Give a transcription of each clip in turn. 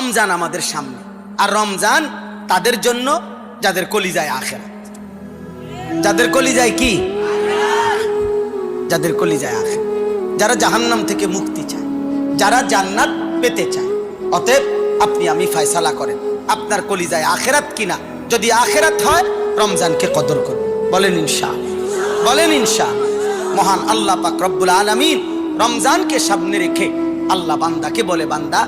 রমজান আমাদের সামনে, আর রমজান তাদের জন্য যাদের কলিজায় আখিরাত, যাদের কলিজায় কি, যাদের কলিজায় আখিরাত, যারা জাহান্নাম থেকে মুক্তি চায়, যারা জান্নাত পেতে চায়। অতএব আপনি আমি ফয়সালা করেন আপনার কলিজায় আখিরাত কিনা। যদি আখিরাত হয় রমজানকে কদর করুন। বলেন ইনশাআল্লাহ, বলেন ইনশাআল্লাহ। মহান আল্লাহ পাক রব্বুল আলামিন রমজানকে সামনে রেখে আল্লাহ বান্দাকে বলে, বান্দা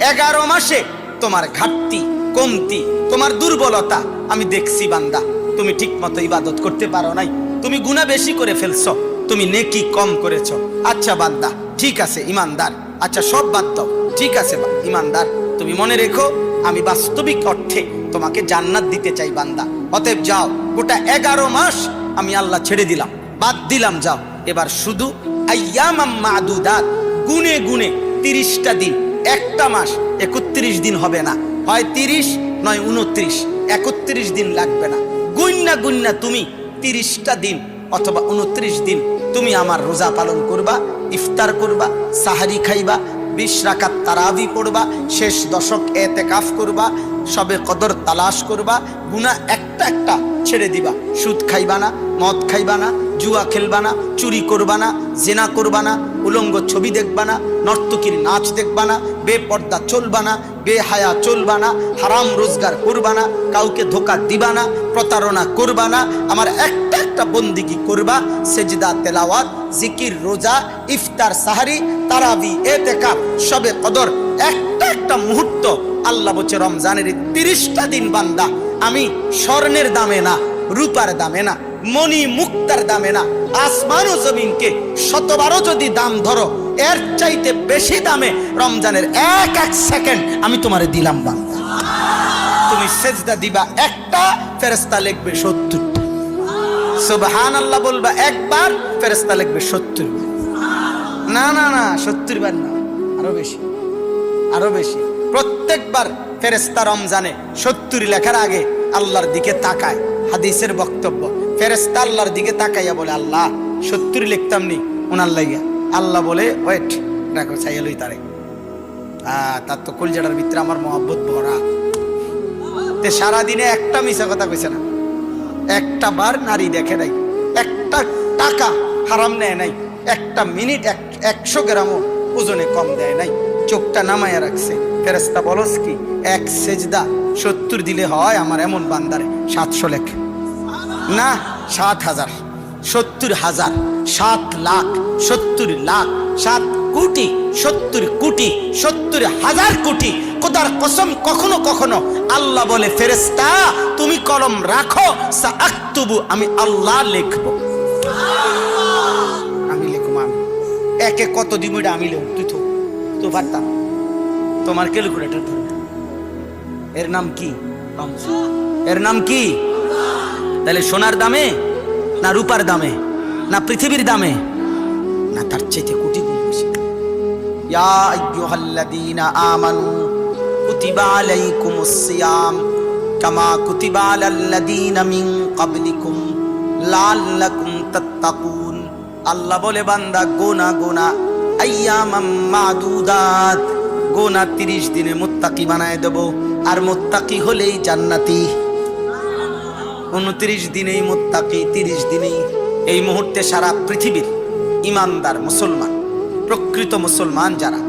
11 মাসে তোমার ঘাটতি, কমতি, তোমার দুর্বলতা আমি দেখছি বান্দা। তুমি ঠিক মতো ইবাদত করতে পারো নাই, তুমি গুনাহ বেশি করে ফেলছো, তুমি নেকি কম করেছো। আচ্ছা বান্দা ঠিক আছে ইমানদার, আচ্ছা সব বাদ দাও, ঠিক আছে ইমানদার, তুমি মনে রেখো আমি বাস্তবিক অর্থে তোমাকে জান্নাত দিতে চাই বান্দা। অতএব যাও, গোটা 11 মাস আমি আল্লাহ ছেড়ে দিলাম, বাদ দিলাম, যাও এবার শুধু আইয়ামাম মাদুদাত, গুনে গুনে 30টা দিন, একটা মাস 31 দিন হবে না, হয় 30 নয় 29, 31 দিন লাগবে না। গুন্না গুন্না তুমি 30টা দিন অথবা 29 দিন তুমি আমার রোজা পালন করবা, ইফতার করবা, সাহারি খাইবা, 20 রাকাত তারাবি পড়বা, শেষ দশক এতেকাফ করবা, সবে কদর তালাশ করবা, গুনাহ একটা একটা ছেড়ে দিবা। সুদ খাইবা না, মদ খাইবা না, জুয়া খেলবা না, চুরি করবা না, জেনা করবা না, উলঙ্গ ছবি দেখবা না, নর্তকীর নাচ দেখবা না, বেপর্দা চলবা না, বেহায়া চলবা না, হারাম রোজগার করবা না, কাউকে ধোকা দিবা না, প্রতারণা করবা না, আমার একটা একটা বন্দিগি করবা, সেজদা, তেলাওয়াত, জিকির, রোজা, ইফতার, সাহারি, তারাবি, এতেকাফ, সবে কদর, একটা একটা মুহূর্ত। আল্লাহ বলছে রমজানের 30টা দিন বান্দা আমি স্বর্ণের দামে না, রূপার দামে না, মণি মুক্তার দামে না, আসমান ও জমিনকে 100বারও যদি দাম ধরো এর চাইতে বেশি দামে রমজানের এক এক সেকেন্ড আমি তোমারে দিলাম বান্দা। তুমি সেজদা দিবা একটা, ফেরেশতা লিখবে 70টা। সুবহানাল্লাহ বলবা একবার, ফেরেশতা লিখবে 70 বার। না না না 70 বার না, আরো বেশি, আরো বেশি। প্রত্যেকবার ফেরেশতা রমজানে 70 লেখার আগে আল্লাহর দিকে তাকায়। হাদিসের বক্তব্য, ফেরেশতা আল্লাহর দিকে তাকাইয়া বলে, আল্লাহ 70 লিখতাম নি ওনার লাইয়া। আল্লাহ বলে ওয়েট রাখো, চাইয়ালই তারে, তার তো কলজাটার ভিতরে আমার মহব্বত ভরা। তে সারাদিনে একটা মিছা কথা কইছে না, একটা বার নারী দেখে নাই, একটা টাকা হারাম নেয় নাই, একটা মিনিট 100 গ্রামও ওজনে কম দেয় নাই, চোখটা নামাইয়া রাখছে। ফেরেশতা বলস কি, এক সেজদা 70 দিলে হয় আমার এমন বান্দারে 700 লেখ না, 7000, 70,000, 7 লাখ, 70 লাখ, 7 কোটি, 70 কোটি, 70,000 কোটি। খোদার কসম কখনো কখনো আল্লাহ বলে, ফেরেশতা তুমি কলম রাখো, সাআকতুবু, আমি আল্লাহ লিখবো, আমি লিখবো। আমি একে কত দিব এটা আমি লিখব, তুই তো পারতাম, তোমার ক্যালকুলেটর ধরবে। এর নাম কি? এর নাম কি? তাহলে সোনার দামে না রূপার দামে না পৃথিবীর দামে? না, তার চাইতে কোটি গুণ বেশি। ইয়া আইয়ুহাল্লাযীনা আমানু কুতিবা আলাইকুমুস সিয়াম কামা কুতিবা আলাল্লাযীনা মিন ক্বাবলিকুম লাআল্লাকুম তাত্তাকুন। আল্লাহ বলে, বান্দা গোনা গোনা, আইয়ামাম মাদুদাত, গোনা 30 দিনে মুত্তাকি বানায় দেব, আর মুত্তাকি হলেই জান্নাতি। 29 দিনেই মুত্তাকি, 30 দিনেই। এই মুহূর্তে সারা পৃথিবীর ইমানদার মুসলমান, প্রকৃত মুসলমান যারা,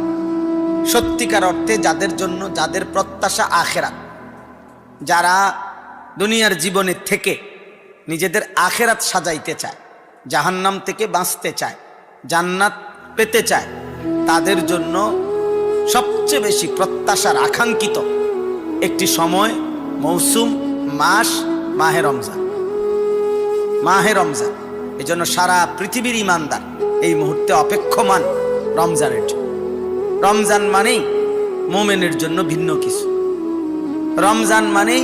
সত্যিকার অর্থে যাদের জন্য, যাদের প্রত্যাশা আখেরাত, যারা দুনিয়ার জীবনে থেকে নিজেদের আখেরাত সাজাইতে চায়, জাহান্নাম থেকে বাঁচতে চায়, জান্নাত পেতে চায়, তাদের জন্য সবচেয়ে বেশি প্রত্যাশার আকাঙ্ক্ষিত একটি সময়, মৌসুম, মাস, মাহে রমজান। মাহে রমজান, এজন্য সারা পৃথিবীর ইমানদার এই মুহূর্তে অপেক্ষমান রমজানের জন্য। রমজান মানেই মোমেনের জন্য ভিন্ন কিছু, রমজান মানেই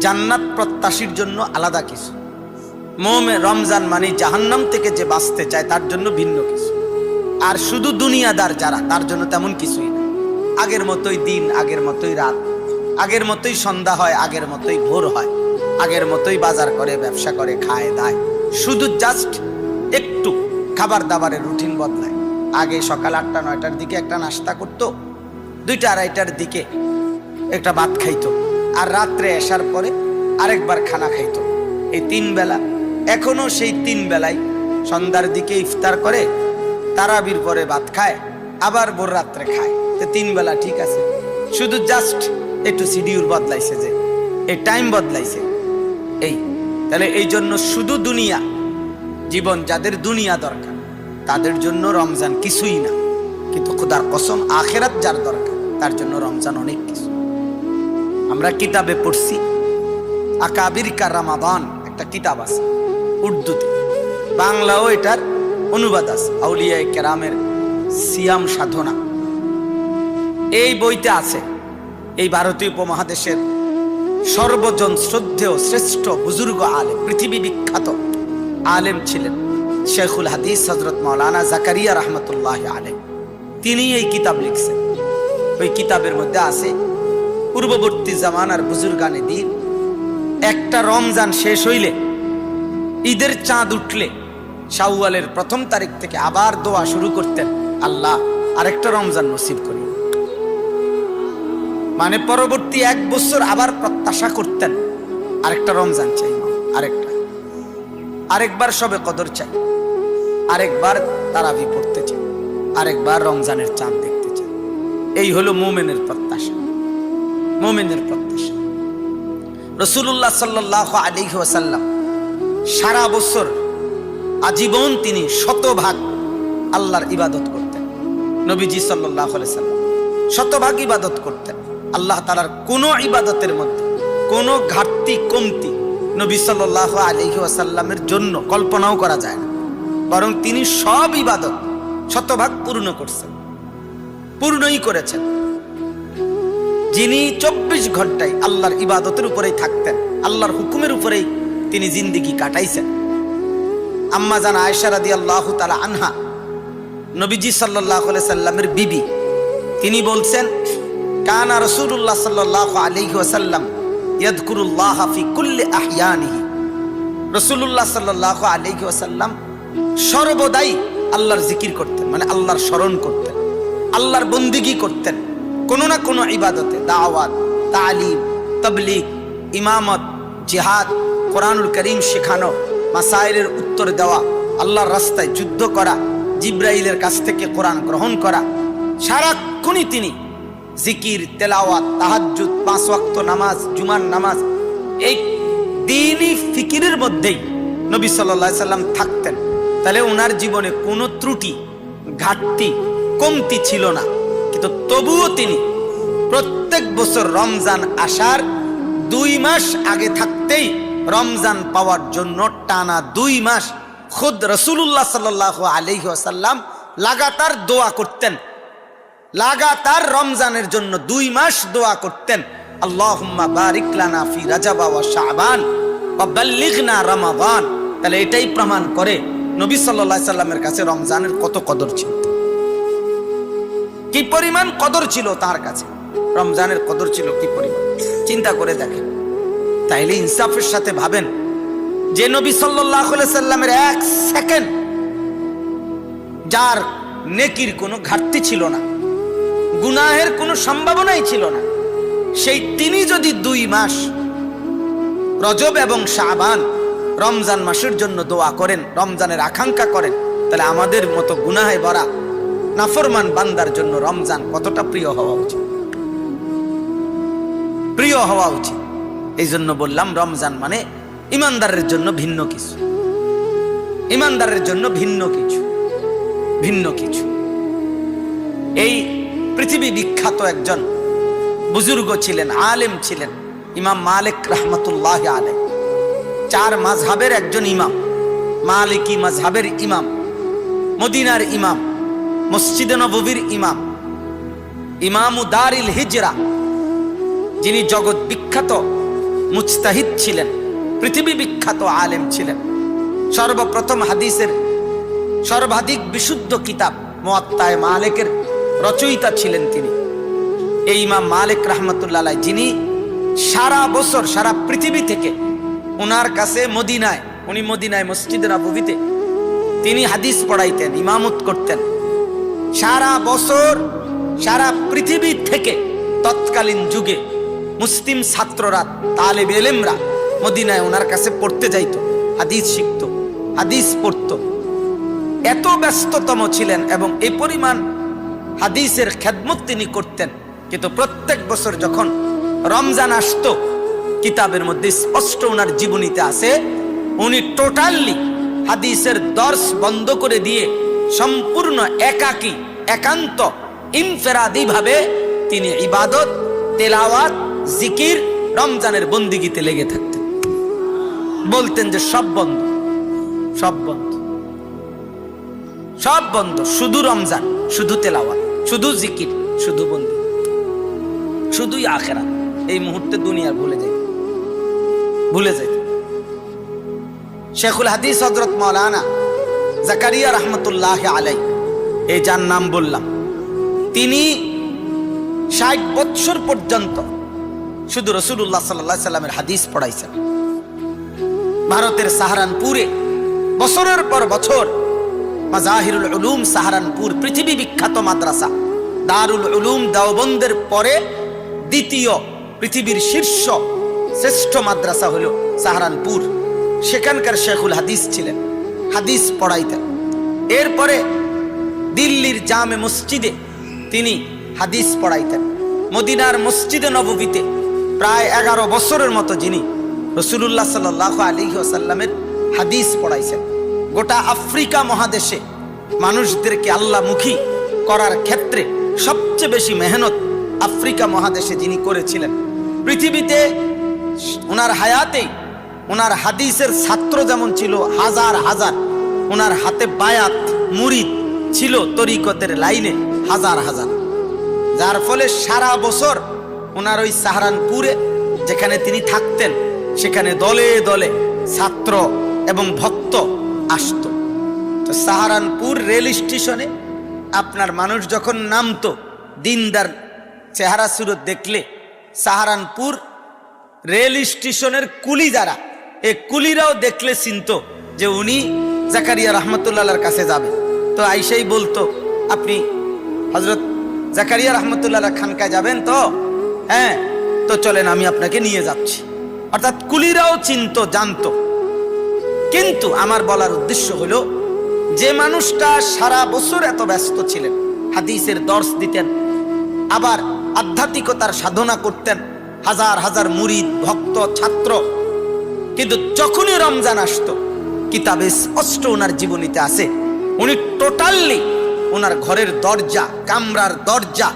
জান্নাত প্রত্যাশীর জন্য আলাদা কিছু, রমজান মানেই জাহান্নাম থেকে যে বাঁচতে চায় তার জন্য ভিন্ন কিছু। আর শুধু দুনিয়াদার যারা, তার জন্য তেমন কিছুই না। আগের মতোই দিন, আগের মতোই রাত, আগের মতোই সন্ধ্যা হয়, আগের মতোই ভোর হয়, আগের মতোই বাজার করে, ব্যবসা করে, খায় দায়, শুধু জাস্ট একটু খাবার দাবারের রুটিন বদলায়। আগে সকাল 8টা 9টার দিকে একটা নাস্তা করতো, 2টা 2:30টার দিকে একটা ভাত খাইতো, আর রাত্রে আসার পরে আরেকবার খানা খাইতো। এই 3 বেলা, এখনো সেই 3 বেলায় সন্ধ্যার দিকে ইফতার করে, তারাবির পরে ভাত খায়, আবার ভোর রাত্রে খায়। তো 3 বেলা ঠিক আছে, শুধু জাস্ট একটু শিডিউল বদলাইছে, যে এই টাইম বদলাইছে। এই তাহলে এই জন্য শুধু দুনিয়া জীবন, যাদের দুনিয়া দরকার তাদের জন্য রমজান কিছুই না, কিন্তু খোদার কসম আখেরাত যার দরকার তার জন্য রমজান অনেক কিছু। আমরা কিতাবে পড়ছি, আকাবির কা রমাদান একটা কিতাব আছে উর্দুতে, বাংলাও এটার অনুবাদ আছে, আউলিয়ায়ে কেরামের সিয়াম সাধনা। এই বইতে আছে এই ভারতীয় উপমহাদেশের সর্বজন শ্রদ্ধেয় শ্রেষ্ঠ বুজুর্গ আলেম, পৃথিবী বিখ্যাত আলেম ছিলেন শেখুল হাদিস হযরত মাওলানা জাকারিয়া রহমতুল্লাহ আলাইহি। তিনি এই কিতাব লিখছেন। ওই কিতাবের মধ্যে আছে পূর্ববর্তী জামানার বুজুর্গানে দিন একটা রমজান শেষ হইলে, ঈদের চাঁদ উঠলে শাওয়ালের 1ম তারিখ থেকে আবার দোয়া শুরু করতেন, আল্লাহ আরেকটা রমজান নসিব করি। মানে পরবর্তী 1 বছর আবার প্রত্যাশা করতেন, আরেকটা রমজান চাই, আরেকবার সবে কদর চাই, আরেকবার তারাবি পড়তে চাই, আরেকবার রমজানের চাঁদ দেখতে চাই। এই হলো মুমিনের প্রত্যাশা, মুমিনের প্রত্যাশা। রাসূলুল্লাহ সাল্লাল্লাহু আলাইহি ওয়াসাল্লাম সারা বছর আজীবন তিনি শতভাগ আল্লাহর ইবাদত করতেন। নবীজি সাল্লাল্লাহু আলাইহি ওয়াসাল্লাম শতভাগ ইবাদত করতেন। আল্লাহ তাআলার কোনো ইবাদতের মধ্যে কোনো ঘাটতি কমতি নবী সাল্লাল্লাহু আলাইহি ওয়াসাল্লামের জন্য কল্পনাও করা যায় না, বরং তিনি সব ইবাদত শতভাগ পূর্ণ করছেন, পূর্ণই করেছেন। যিনি 24 ঘন্টায় আল্লাহর ইবাদতের উপরেই থাকতেন, আল্লাহর হুকুমের উপরেই তিনি জিন্দেগি কাটাইছেন। আম্মা জান আয়েশা রাদিয়াল্লাহু তাআলা আনহা, নবীজি সাল্লাল্লাহু আলাইহি সাল্লামের বিবি, তিনি বলছেন, কানা রাসূলুল্লাহ সাল্লাল্লাহু আলাইহি ওয়াসাল্লাম ইয়াযকুরুল্লাহ ফি কুল্লি আহইয়ানিহি। রাসূলুল্লাহ সাল্লাল্লাহু আলাইহি ওয়াসাল্লাম সর্বদাই আল্লাহর জিকির করতেন, মানে আল্লাহর স্মরণ করতেন, আল্লাহর বন্দেগী করতেন। কোনো না কোনো ইবাদতে, দাওয়াত, তালিম, তাবলীগ, ইমামত, জিহাদ, কোরআনুল কারীম শেখানো, মাসাইলের উত্তর দেওয়া, আল্লাহর রাস্তায় যুদ্ধ করা, জিব্রাইলের কাছ থেকে কোরআন গ্রহণ করা, সারাক্ষণই তিনি জিকির, তেলাওয়াত, তাহাজ্জুদ, 5 ওয়াক্ত নামাজ, জুমার নামাজ, এই দ্বীনি ফিকিরের মধ্যেই নবী সাল্লাল্লাহু আলাইহি সাল্লাম থাকতেন। তাহলে ওনার জীবনে কোনো ত্রুটি, ঘাটতি, কমতি ছিল না। কিন্তু তবুও তিনি প্রত্যেক বছর রমজান আসার 2 মাস আগে থাকতেই রমজান পাওয়ার জন্য টানা 2 মাস খুদ রাসূলুল্লাহ সাল্লাল্লাহু আলাইহি ওয়াসাল্লাম লাগাতার দোয়া করতেন, লাগাতার রমজানের জন্য 2 মাস দোয়া করতেন, আল্লাহুম্মা বারিক লানা ফি রাজাব ওয়া শাবান ওয়া বাল্লিগনা রমাদান। তাহলে এটাই প্রমাণ করে নবী সাল্লাল্লাহু আলাইহি সাল্লামের কাছে রমজানের কত কদর ছিল, কি পরিমাণ কদর ছিল তার কাছে, রমজানের কদর ছিল কি পরিমাণ, চিন্তা করে দেখেন। তাইলে ইনসাফের সাথে ভাবেন যে নবী সাল্লাল্লাহু আলাইহি সাল্লামের 1 সেকেন্ড যার নেকির কোনো ঘাটতি ছিল না, গুনাহের কোনো সম্ভাবনাই ছিল না, সেই তিনি যদি 2 মাস রজব এবং শাবান রমজান মাসের জন্য দোয়া করেন, রমজানের আকাঙ্ক্ষা করেন, তাহলে আমাদের মতো গুনাহে ভরা নাফরমান বান্দার জন্য রমজান কতটা প্রিয় হওয়া উচিত, প্রিয় হওয়া উচিত। এই জন্য বললাম রমজান মানে ইমানদারের জন্য ভিন্ন কিছু, ইমানদারের জন্য ভিন্ন কিছু, ভিন্ন কিছু। এই পৃথিবী বিখ্যাত একজন বুজুর্গ ছিলেন, আলেম ছিলেন, ইমাম মালিক রহমতুল্লাহ আলাইহি। 4 মাযহাবের একজন ইমাম, মালিকি মাযহাবের ইমাম, মদিনার ইমাম, মসজিদে নববীর ইমাম, ইমামু দারিল হিজরা, যিনি জগৎ বিখ্যাত মুজতাহিদ ছিলেন, পৃথিবী বিখ্যাত আলেম ছিলেন। সর্বপ্রথম হাদিসের সর্বাধিক বিশুদ্ধ কিতাব মুয়াত্তায়ে মালিকের রচয়িতা ছিলেন তিনি। এই ইমাম মালিক রহমতুল্লাহ আলাইহি, যিনি সারা বছর সারা পৃথিবী থেকে ওনার কাছে মদিনায়, উনি মদিনায় মসজিদে নববীতে তিনি হাদিস পড়াইতেন, ইমামত করতেন। সারা বছর সারা পৃথিবী থেকে তৎকালীন যুগে মুসলিম ছাত্ররা, তালেবে ইলমরা মদিনায় ওনার কাছে পড়তে যাইতো, হাদিস শিখতো, হাদিস পড়তো। এত ব্যস্ততম ছিলেন এবং এই পরিমাণ হাদিসের খেদমত তিনি করতেন। কিন্তু প্রত্যেক বছর যখন রমজান আসতো, কিতাবের মধ্যে স্পষ্ট ওনার জীবনীতে আছে, উনি টোটালি হাদিসের দর্শ বন্ধ করে দিয়ে সম্পূর্ণ একাকী, একান্ত, ইনফেরাদি ভাবে তিনি ইবাদত, তেলাওয়াত, জিকির, রমজানের বন্দিগিতে লেগে থাকতেন। বলতেন যে সব বন্ধ, সব বন্ধ, সব বন্ধ, শুধু রমজান, শুধু তেলাওয়াত, শুধু জিকির, শুধু বন্দি, শুধুই আখিরাত। এই মুহূর্তে দুনিয়া ভুলে যাই, ভুলে যাই। শেখুল হাদিস হযরত মাওলানা জাকারিয়া রহমতুল্লাহ আলাই, এই যার নাম বললাম, তিনি 60 বছর পর্যন্ত শুধু রাসূলুল্লাহ সাল্লাল্লাহু আলাইহি সাল্লামের হাদিস পড়াইছেন। ভারতের সাহারানপুরে বছরের পর বছর মাজাহিরুল উলুম সাহারানপুর, পৃথিবী বিখ্যাত মাদ্রাসা, দারুল উলুম দেওবন্দের পরে দ্বিতীয় পৃথিবীর শীর্ষ শ্রেষ্ঠ মাদ্রাসা হলো সাহারানপুর। সেখানকার শেখুল হাদিস ছিলেন, হাদিস পড়াইতেন। এরপরে দিল্লির জামে মসজিদে তিনি হাদিস পড়াইতেন। মদিনার মসজিদে নববীতে প্রায় 11 বছরের মতো যিনি রাসূলুল্লাহ সাল্লাল্লাহু আলাইহি ওয়াসাল্লামের হাদিস পড়াইছেন। গোটা আফ্রিকা মহাদেশে মানুষদেরকে আল্লাহমুখী করার ক্ষেত্রে সবচেয়ে বেশি মেহনত আফ্রিকা মহাদেশে যিনি করেছিলেন। পৃথিবীতে ওনার হায়াতেই ওনার হাদিসের ছাত্র যেমন ছিল হাজার হাজার, ওনার হাতে বায়াত, মুরিদ ছিল তরিকতের লাইনে হাজার হাজার। যার ফলে সারা বছর ওনার ওই সাহারানপুরে যেখানে তিনি থাকতেন, সেখানে দলে দলে ছাত্র এবং ভক্ত আসতো। তো সাহারানপুর রেল স্টেশনে আপনার মানুষ যখন নামতো, দিনদার চেহারা সুরত দেখলে সাহারানপুর রেল স্টেশনের কুলি যারা, এই কুলিরাও দেখলে চিনতো যে উনি জাকারিয়া রহমতুল্লাহর কাছে যাবে। তো আইসাই বলতো, আপনি হযরত জাকারিয়া রহমতুল্লাহ খানকায় যাবেন তো? হ্যাঁ, তো চলেন আমি আপনাকে নিয়ে যাচ্ছি। অর্থাৎ কুলিরাও চিনতো, জানতো। কিন্তু আমার বলার উদ্দেশ্য হলো, যে মানুষটা সারা বছর এত ব্যস্ত ছিলেন, হাদিসের দর্শ দিতেন, আবার আধ্যাত্মিকতার সাধনা করতেন, হাজার হাজার মুরিদ, ভক্ত, ছাত্র, কিন্তু যখনই রমজান আসতো, কিতাবে স্পষ্ট ওনার জীবনীতে আছে, উনি টোটালি ওনার ঘরের দরজা, কামরার দরজা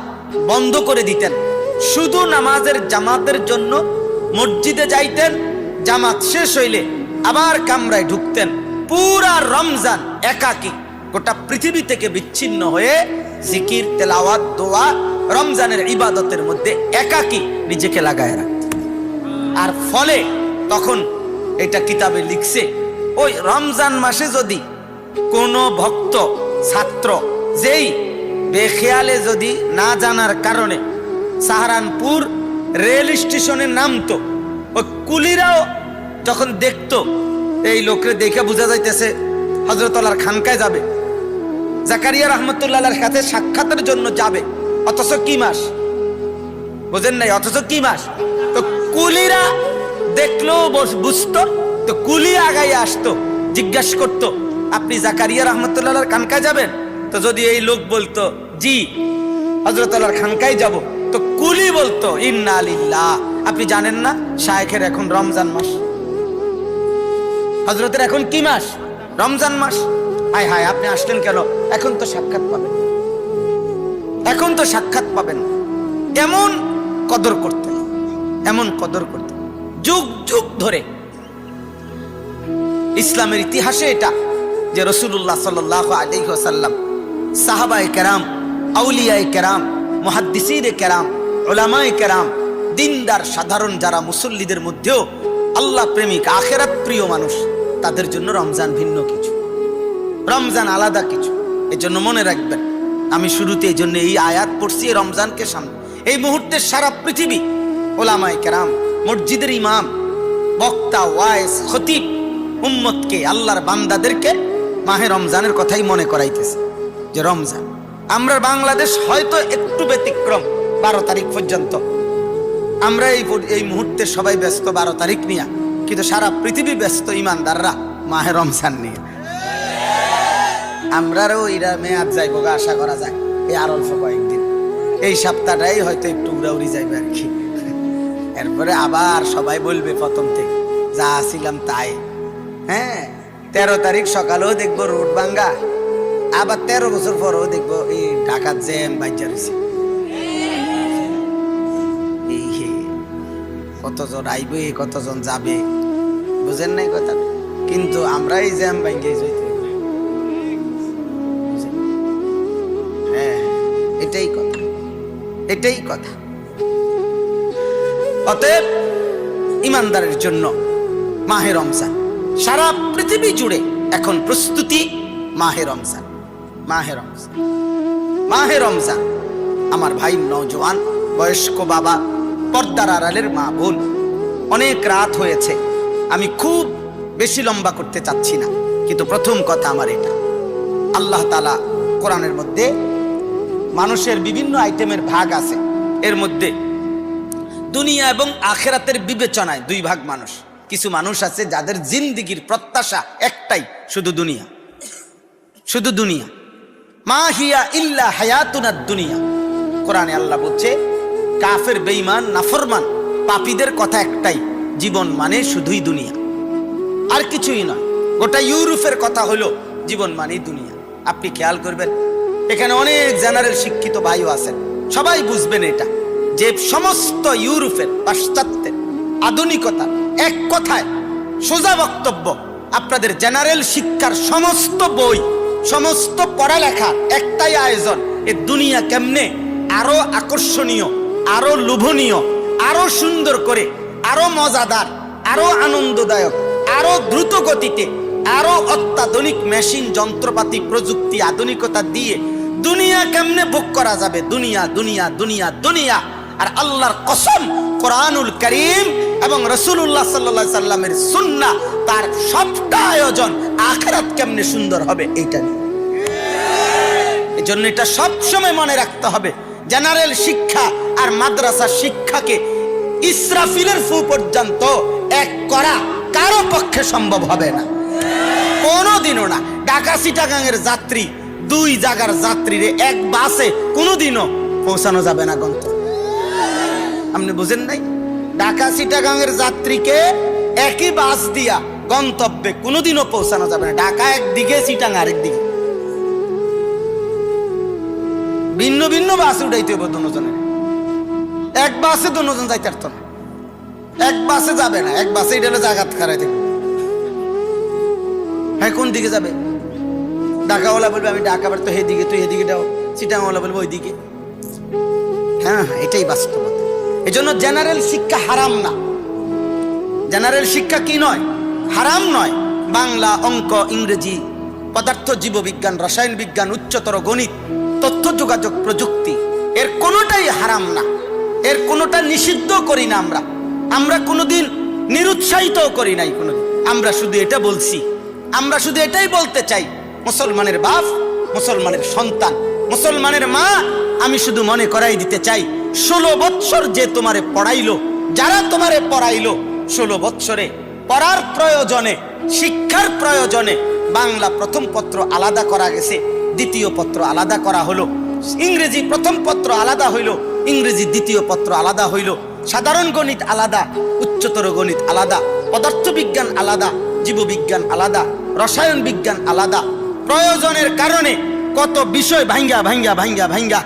বন্ধ করে দিতেন। শুধু নামাজের জামাতের জন্য মসজিদে যাইতেন, জামাত শেষ হইলে আবার কামরায় ঢুকতেন। পুরা রমজান একাকী, গোটা পৃথিবী থেকে বিচ্ছিন্ন হয়ে জিকির, তেলাওয়াত, দোয়া, রমজানের ইবাদতের মধ্যে একাকী নিজেকে লাগায় রাখতেন। আর ফলে তখন এটা কিতাবে লিখছে, ওই রমজান মাসে যদি কোনো ভক্ত, ছাত্র যেই বেখেয়ালে যদি না জানার কারণে সাহারানপুর রেল স্টেশনে নামতো, ওই কুলিরাও যখন দেখতো এই লোকরে দেখে বোঝা যাইতেছে হযরতুল্লাহর খানকায় যাবে, জাকারিয়া রহমতুল্লাহর সাথে সাক্ষাতের জন্য যাবে, অথচ কি মাস বোঝেন নাই, অথচ কি মাস। তো কুলিরা দেখলো, বুঝতো, তো কুলি আগাইয়া আসতো, জিজ্ঞাসা করতো, আপনি জাকারিয়া রহমতুল্লাহর খানকায় যাবেন? তো যদি এই লোক বলতো জি হযরতুল্লাহর খানকায় যাব, তো কুলি বলতো ইন্না লিল্লাহ, আপনি জানেন না শায়েখের এখন রমজান মাস, হযরতের এখন কি মাস? রমজান মাস। হায় হায়, আপনি আসলেন কেন? এখন তো সাক্ষাৎ পাবেন, এখন তো সাক্ষাৎ পাবেন। এমন কদর করতেন, এমন কদর করতেন। যুগ যুগ ধরে ইসলামের ইতিহাসে এটা যে রাসূলুল্লাহ সাল্লাল্লাহু আলাইহি ওয়াসাল্লাম, সাহাবায়ে কেরাম, আউলিয়ায়ে কেরাম, মুহাদ্দিসিনে কেরাম, উলামায়ে কেরাম, দিনদার সাধারণ যারা মুসল্লিদের মধ্যেও আল্লাহ প্রেমিক, আখিরাত প্রিয় মানুষ, তাদের জন্য রমজান ভিন্ন কিছু, রমজান আলাদা কিছু। এই জন্য মনে রাখবেন, আমি শুরুতে এই জন্য এই আয়াত পড়ছি রমজানকে সামনে। এই মুহূর্তে সারা পৃথিবী উলামায়ে কেরাম, মসজিদের ইমাম, বক্তা, ওয়াইজ, খতিব উম্মতকে, আল্লাহর বান্দাদেরকে মাহে রমজানের কথাই মনে করাইতেছে যে রমজান। আমরা বাংলাদেশ হয়তো একটু ব্যতিক্রম, 12 তারিখ পর্যন্ত আমরা এই মুহূর্তে সবাই ব্যস্ত 12 তারিখ নিয়ে, কিন্তু সারা পৃথিবী ব্যস্ত ইমানদাররা মাহে রমজান নিয়ে। আমরাও এরা মেয়াদ যাইব আশা করা যায়, এই আর অল্প কয়েকদিন, এই সপ্তাহটাই হয়তো একটু উড়াউড়ি যাইবে আর কি। এরপরে আবার সবাই বলবে প্রথম থেকে যা ছিলাম তাই। হ্যাঁ, 13 তারিখ সকালেও দেখবো রোড ভাঙ্গা, আবার 13 বছর পরেও দেখবো এই ঢাকার জ্যাম বাইজা রয়েছে। কতজন আইবে, কতজন যাবে, বুঝেন নাই কথা। কিন্তু আমরা এই জ্যাম ভাঙ্গে যাইতে, হ্যাঁ এটাই কথা, এটাই কথা। অতএব ইমানদারের জন্য মাহে রমজান, সারা পৃথিবী জুড়ে এখন প্রস্তুতি মাহে রমজান, মাহে রমজান, মাহে রমজান। আমার ভাই নওজোয়ান, বয়স্ক বাবা, পর্দার আড়ালের মা বোন, অনেক রাত হয়েছে, আমি খুব বেশি লম্বা করতে চাচ্ছি না, কিন্তু প্রথম কথা আমার এটা, আল্লাহ তাআলা কোরআনের মধ্যে মানুষের বিভিন্ন আইটেমের ভাগ আছে, এর মধ্যে দুনিয়া এবং আখিরাতের বিবেচনায় 2 ভাগ মানুষ। কিছু মানুষ আছে যাদের জিন্দেগির প্রত্যাশা একটাই, শুধু দুনিয়া, শুধু দুনিয়া। মা হিয়া ইল্লা হায়াতুনাদ দুনিয়া। কোরআনে আল্লাহ বলছে কাফের, বেঈমান, নাফরমান, পাপীদের কথা একটাই, জীবন মানে শুধুই দুনিয়া, আর কিছুই নয়। গোটা ইউরোপের কথা হলো জীবন মানেই দুনিয়া। আপনি খেয়াল করবেন, এখানে অনেক জেনারেল শিক্ষিত ভাইও আছেন, সবাই বুঝবেন এটা, যে সমস্ত ইউরোপের, পাশ্চাত্যের আধুনিকতা, এক কথায় সোজা বক্তব্য, আপনাদের জেনারেল শিক্ষার সমস্ত বই, সমস্ত পড়ালেখার একটাই আয়োজন, এ দুনিয়া কেমনে আরো আকর্ষণীয়, আরো লোভনীয়, আরো সুন্দর করে, আরো মজাদার, আরো আনন্দদায়ক, আরো দ্রুত গতিতে, আরো অত্যাধুনিক মেশিন, যন্ত্রপাতি, প্রযুক্তি, আধুনিকতা দিয়ে দুনিয়া কেমনে ভোগ করা যাবে, দুনিয়া দুনিয়া দুনিয়া দুনিয়া। আর আল্লাহর কসম, কোরআনুল কারীম এবং রাসূলুল্লাহ সাল্লাল্লাহু আলাইহি সাল্লামের সুন্নাহ, তার সবটা আয়োজন আখিরাত কেমনে সুন্দর হবে এইটা নিয়ে। এজন্য এটা সব সময় মনে রাখতে হবে, জেনারেল শিক্ষা আর মাদ্রাসা শিক্ষাকে ইসরাফিলের ফু পর্যন্ত এক করা কারো পক্ষে সম্ভব হবে না, কোনোদিনও না। ঢাকা চিটাগাংয়ের যাত্রী, 2 জায়গার যাত্রীরে এক বাসে কোনোদিনও পৌঁছানো যাবে না গন্তব্যে। আপনি বুঝেন নাই? ঢাকা চিটাগাংয়ের যাত্রীকে একই বাস দিয়া গন্তব্যে কোনোদিনও পৌঁছানো যাবে না। ঢাকা একদিকে, চিটাগাং আরেকদিকে, ভিন্ন ভিন্ন বাসে উঠাইতে হবে দুজনের। এক বাসে দুজন যাইতে পারত না, এক বাসে যাবে না, এক বাসে এটা জাগাত খারাই থাকবে। হ্যাঁ, কোন দিকে যাবে? ঢাকাওয়ালা বলবে আমি ঢাকা বার, তো হেদিকে, তুই হেদিকে যাও। চিটাগাংওয়ালা বলবে ওইদিকে। হ্যাঁ, এটাই বাস্তবতা। এই জন্য জেনারেল শিক্ষা হারাম না। জেনারেল শিক্ষা কি নয়? হারাম নয়। বাংলা, অঙ্ক, ইংরেজি, পদার্থ, জীববিজ্ঞান, রসায়ন বিজ্ঞান, উচ্চতর গণিত, তথ্য যোগাযোগ প্রযুক্তি, এর কোনোটাই হারাম না, এর কোনোটা নিষিদ্ধ করি না। আমরা কোনোদিন নিরুৎসাহিত করি নাই কোনোদিন। আমরা শুধু এটা বলছি, আমরা শুধু এটাই বলতে চাই, মুসলমানের বাপ, মুসলমানের সন্তান, মুসলমানের মা, আমি শুধু মনে করাই দিতে চাই, 16 বৎসর যে তোমারে পড়াইলো, যারা তোমারে পড়াইলো, 16 বৎসরে পড়ার প্রয়োজনে, শিক্ষার প্রয়োজনে বাংলা প্রথম পত্র আলাদা করা গেছে, দ্বিতীয় পত্র আলাদা করা হলো, ইংরেজি প্রথম পত্র আলাদা হইল, ইংরেজি দ্বিতীয় পত্র আলাদা হইল, সাধারণ গণিত আলাদা, উচ্চতর গণিত আলাদা, পদার্থ বিজ্ঞান আলাদা, জীববিজ্ঞান আলাদা, রসায়ন বিজ্ঞান আলাদা। প্রয়োজনের কারণে কত বিষয় ভাঙ্গা ভাঙ্গা ভাঙ্গা ভাঙ্গা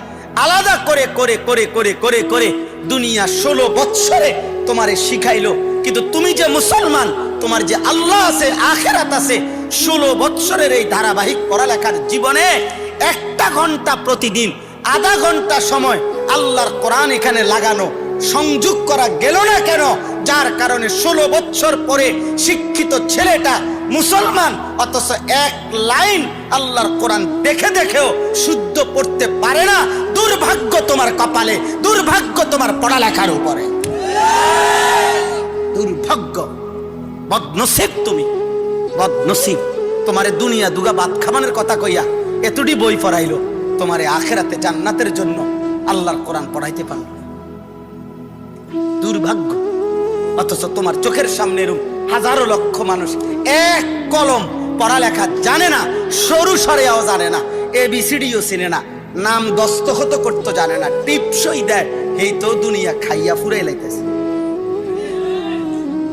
আলাদা করে করে করে করে করে করে দুনিয়া 16 বৎসরে তোমারে শিখাইলো। কিন্তু তুমি যে মুসলমান, তোমার যে আল্লাহ আছে, আখিরাত আছে, 16 বৎসরের এই ধারাবাহিক পড়ালেখার জীবনে 1 ঘন্টা প্রতিদিন, আধা ঘন্টা সময় আল্লাহর কোরআন এখানে লাগানো, সংযোগ করা গেল না কেন? যার কারণে 16 বৎসর পরে শিক্ষিত ছেলেটা মুসলমান, অথচ 1 লাইন আল্লাহর কোরআন দেখে দেখেও শুদ্ধ পড়তে পারে না। দুর্ভাগ্য তোমার কপালে, দুর্ভাগ্য তোমার পড়ালেখার উপরে, দুর্ভাগ্য, বদনসিব তুমি, বদনসিব। তোমারে দুনিয়া দুগা ভাত খাবানোর কথা কইয়া এতটি বই পড়াইলো, তোমারে আখিরাতে জান্নাতের জন্য আল্লাহর কোরআন পড়াইতে পারল। দুর্ভাগ্য। অথচ তোমার চোখের সামনে এরকম হাজারো লক্ষ মানুষ এক কলম পড়ালেখা জানে না, সরু সরেও জানে না, ABCDও চিনে না, নাম দস্তখত করতে জানে না, টিপসই দেয়, এই তো দুনিয়া খাইয়া ফুরে লাইতেছে।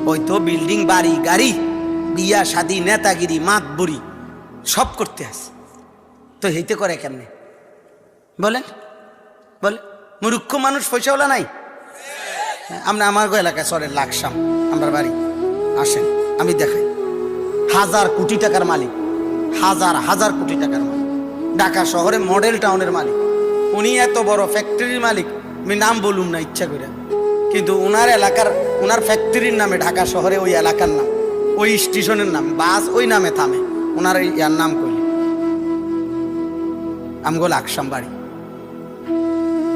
ওই তো বিল্ডিং, বাড়ি, গাড়ি, বিয়া শাদী, নেতাগিরি, মাতবুরি সব করতে আসে। তো হেইতে করে কেমনে বলেন? বলে মূর্খ মানুষ পয়সাওয়ালা নাই? আমরা আমার এলাকায় চলে লাকসাম, আমার বাড়ি, আসেন আমি দেখাই। হাজার কোটি টাকার মালিক, হাজার হাজার কোটি টাকার মালিক, ঢাকা শহরে মডেল টাউনের মালিক। উনি এত বড় ফ্যাক্টরির মালিক, আমি নাম বলুম না ইচ্ছা করে, কিন্তু ওনার এলাকার, ওনার ফ্যাক্টরির নামে ঢাকা শহরে ওই এলাকার নাম, ওই স্টেশনের নাম, বাস ওই নামে থামে, ওনার ইয়ার নাম কইলে আমগো লাকসাম বাড়ি।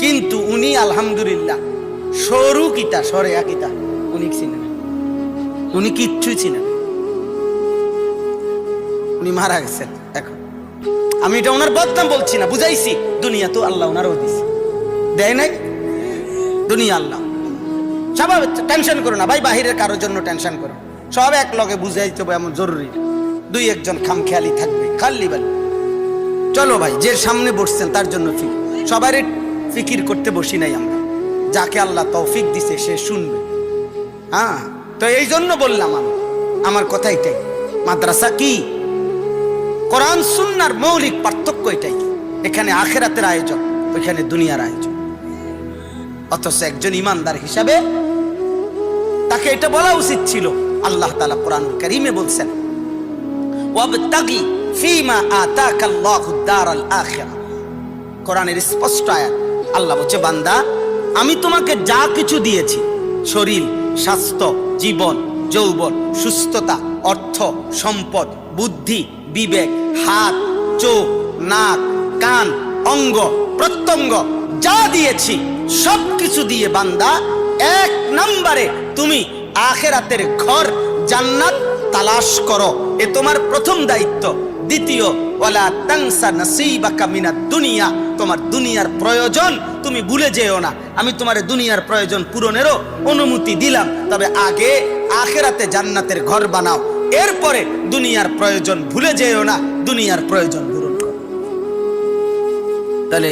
কিন্তু উনি আলহামদুলিল্লাহ সরু কিতা সরে কিতা উনি চিনেন, উনি কিচ্ছুই চিনেন, উনি মারা গেছেন এখন। আমি এটা ওনার বদনাম বলছি না, বুঝাইছি দুনিয়া তো আল্লাহ ওনারও দিছে, দেয় নাই? দুনিয়া আল্লাহ। স্বাভাবিক, টেনশন করো না ভাই, বাহিরের কারোর জন্য টেনশন করো, সব এক লগে বুঝাইতে হবে এমন জরুরি, দুই একজন খামখেয়ালি থাকবে খালি বালি। চলো ভাই, যে সামনে বসছেন তার জন্য ফিকির, সবারই ফিকির করতে বসি নাই আমরা, যাকে আল্লাহ তৌফিক দিছে সে শুনবে। হ্যাঁ, তো এই জন্য বললাম আমি, আমার কথা এটাই, মাদ্রাসা কি? কোরআন সুন্নাহর মৌলিক পার্থক্য এটাই, এখানে আখিরাতের আয়োজন, ওইখানে দুনিয়ার আয়োজন। অথচ একজন ইমানদার হিসাবে তাকে এটা বলা উচিত ছিল। আল্লাহ তাআলা কোরআনুল কারীমে বলছেন, ওয়াবতাগি ফীমা আতাকাল্লাহুদ দারাল আখিরা। কোরআনের স্পষ্ট আয়াত, আল্লাহ বলছে, বান্দা আমি তোমাকে যা কিছু দিয়েছি, শরীর, স্বাস্থ্য, জীবন, যৌবন, সুস্থতা, অর্থ, সম্পদ, বুদ্ধি, বিবেক, হাত, চোখ, নাক, কান, অঙ্গ প্রত্যঙ্গ যা দিয়েছি সবকিছু দিয়ে বান্দা এক নম্বরে তুমি আখিরাতের ঘর জান্নাত তালাশ করো, এ তোমার প্রথম দায়িত্ব। দ্বিতীয়, ওয়ালা তানসা নাসিবাকা মিনাদ দুনিয়া, তোমার দুনিয়ার প্রয়োজন তুমি ভুলে যেও না। আমি তোমার দুনিয়ার প্রয়োজন পূরণেরও অনুমতি দিলাম, তবে আগে আখিরাতে জান্নাতের ঘর বানাও, এরপরে দুনিয়ার প্রয়োজন ভুলে যেও না, দুনিয়ার প্রয়োজন পূরণ করো। তাহলে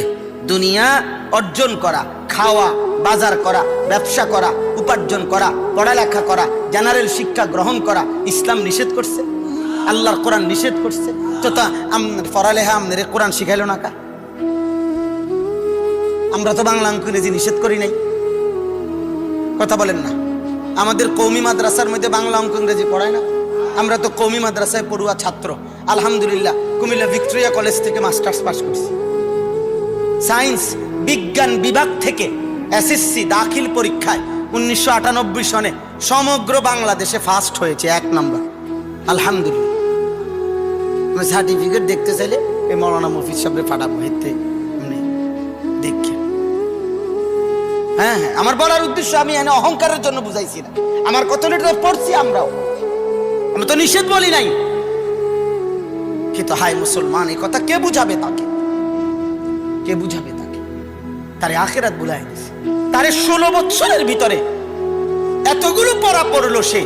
দুনিয়া অর্জন করা, খাওয়া, বাজার করা, ব্যবসা করা, উপার্জন করা, পড়ালেখা করা, জেনারেল শিক্ষা গ্রহণ করা ইসলাম নিষেধ করছে, আল্লাহর কোরআন নিষেধ করছে। তো তা পড়ালেখা আমাদের কোরআন শিখাইল না কা? আমরা তো বাংলা অঙ্ক ইংরেজি নিষেধ করি নাই, কথা বলেন না? আমাদের কওমি মাদ্রাসার মধ্যে বাংলা অঙ্ক ইংরেজি পড়ায় না? আমরা তো কওমি মাদ্রাসায় পড়ুয়া ছাত্র, আলহামদুলিল্লাহ কুমিল্লা ভিক্টোরিয়া কলেজ থেকে মাস্টার্স পাস করছি। সায়েন্স বিজ্ঞান বিভাগ থেকে এসএসসি দাখিল পরীক্ষায় 1998 সনে সমগ্র বাংলাদেশে ফার্স্ট হয়েছে, 1 নম্বর, আলহামদুলিল্লাহ। সার্টিফিকেট দেখতে চাইলে এই মৌলানা মফিজ সাহেবরে পাঠাবো, হেতে দেখে। হ্যাঁ হ্যাঁ, আমার বলার উদ্দেশ্য আমি এনে অহংকারের জন্য বুঝাইছি না, আমার কথাটা পড়ছি আমরাও, আমি তো নিষেধ বলি নাই। কিন্তু হায় মুসলমান, এই কথা কে বুঝাবে তাকে? কে বুঝাবে তাকে? তারে আখিরাত ভুলাই দিছে। তারে 16 বছরের ভিতরে এতগুলো পড়া পড়লো সে,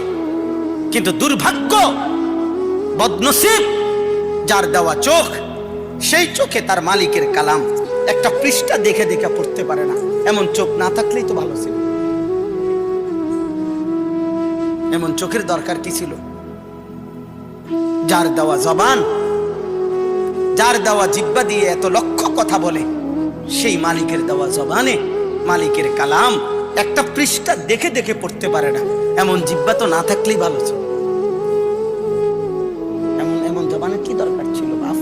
কিন্তু দুর্ভাগ্য, বদনসিব, যার দেওয়া চোখ, সেই চোখে তার মালিকের কালাম একটা পৃষ্ঠা দেখে দেখে পড়তে পারে না। এমন চোখ না থাকলেই তো ভালো ছিল, এমন চোখের দরকার কি ছিল? যার দেওয়া জবান, যার দেওয়া জিহ্বা দিয়ে এত লক্ষ কথা বলে, সেই মালিকের দেওয়া জবানে মালিকের কালাম একটা পৃষ্ঠা দেখে দেখে পড়তে পারে না। এমন জিহ্বা তো না থাকলেই ভালো ছিল। এমন জবানের কি দরকার ছিল বাপ?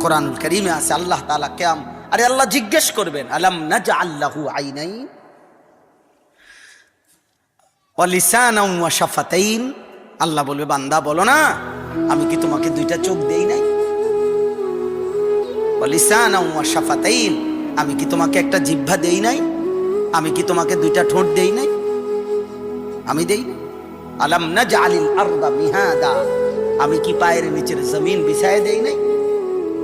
কোরআনুল কারীমে আছে, আল্লাহ তাআলা আরে আল্লাহ জিজ্ঞেস করবেন, আলাম নাজআল লাহু আইনাইন ওয়া লিসানান ওয়া শাফাতাইন। আল্লাহ বলবে, বান্দা বলো না, আমি কি তোমাকে 2টা চোখ দেই নাই? ওয়া লিসানান ওয়া শাফাতাইন, আমি কি তোমাকে একটা জিহ্বা দেই নাই? আমি কি তোমাকে 2টা ঠোঁট দেই নাই? আমি দেই নাই? আলাম নাজআলিল আরদা মিহাদা, আমি কি পায়ের নিচের জমিন বিছায় দেই নাই?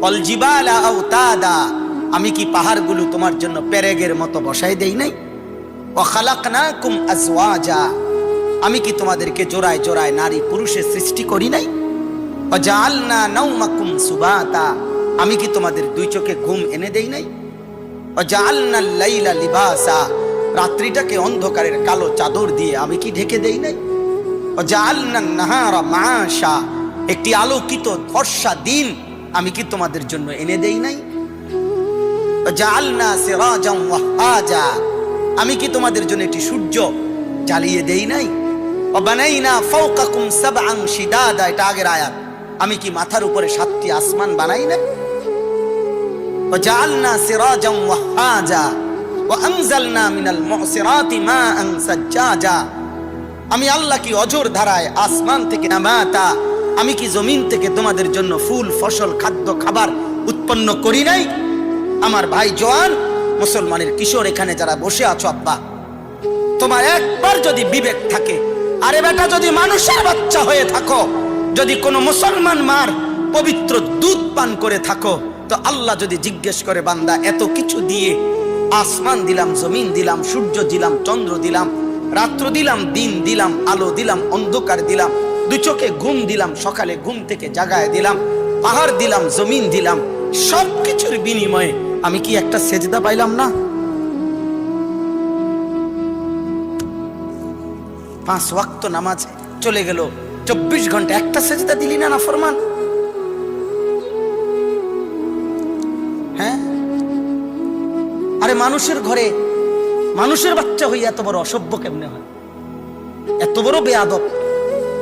অল জিবালা আওতাদা, আমি কি পাহাড়গুলো তোমার জন্য পেরেগের মতো বসায় দেই নাই? ওয়া খালাকনাকুম আজওয়াজা, আমি কি তোমাদেরকে জোড়ায় জোড়ায় নারী পুরুষের সৃষ্টি করি নাই? ওয়া জাআলনা নাওমাকুম সুবাতা, আমি কি তোমাদের দুই চোখে ঘুম এনে দেই নাই? ওয়া জাআলনাল লাইলা লিবাসা, রাত্রিটাকে অন্ধকারের কালো চাদর দিয়ে আমি কি ঢেকে দেই নাই? ওয়া জাআলনান নাহারা মাআশা, একটি আলোকিত ফর্সা দিন আমি কি তোমাদের জন্য এনে দেই নাই? ওয়া জাআলনা সিরাজাম ওয়াহাজা, আমি কি তোমাদের জন্য একটি সূর্য জ্বালিয়ে দেই নাই? ওয়া বানাইনা ফাওকাকুম সাবআন শিদাদা, এটা আগের আয়াত, আমি কি মাথার উপরে 7টি আসমান বানাই নাই? ওয়া জাআলনা সিরাজাম ওয়াহাজা ওয়া আনজালনা মিনাল মুসিরাতি মাআন সাজ্জাজা, আমি আল্লাহ কি অজর ধারায় আসমান থেকে নামাতা, আমি কি জমিন থেকে তোমাদের জন্য ফুল ফসল খাদ্য খাবার উৎপন্ন করি নাই? আমার ভাই জওয়ান মুসলমানের কিশোর এখানে যারা বসে আছো, আব্বা তোমার একবার যদি বিবেক থাকে, আরে বেটা যদি মানুষের বাচ্চা হয়ে থাকো, যদি কোনো মুসলমান মার পবিত্র দুধ পান করে থাকো, তো আল্লাহ যদি জিজ্ঞেস করে বান্দা এত কিছু দিয়ে আসমান দিলাম, জমিন দিলাম, সূর্য দিলাম, চন্দ্র দিলাম, রাত্র দিলাম, দিন দিলাম, আলো দিলাম, অন্ধকার দিলাম, দুই চোখে ঘুম দিলাম, সকালে ঘুম থেকে জাগায় দিলাম, পাহাড় দিলাম, জমিন দিলাম, সবকিছুর বিনিময়ে আমি কি একটা সেজদা পাইলাম না? 5 ওয়াক্ত নামাজ চলে গেল, 24 ঘন্টা একটা সেজদা দিলি না নাফরমান? হ্যাঁ, আরে মানুষের ঘরে মানুষের বাচ্চা হইয়া এত বড় অসভ্য কেমনে হয়? এত বড় বেয়াদব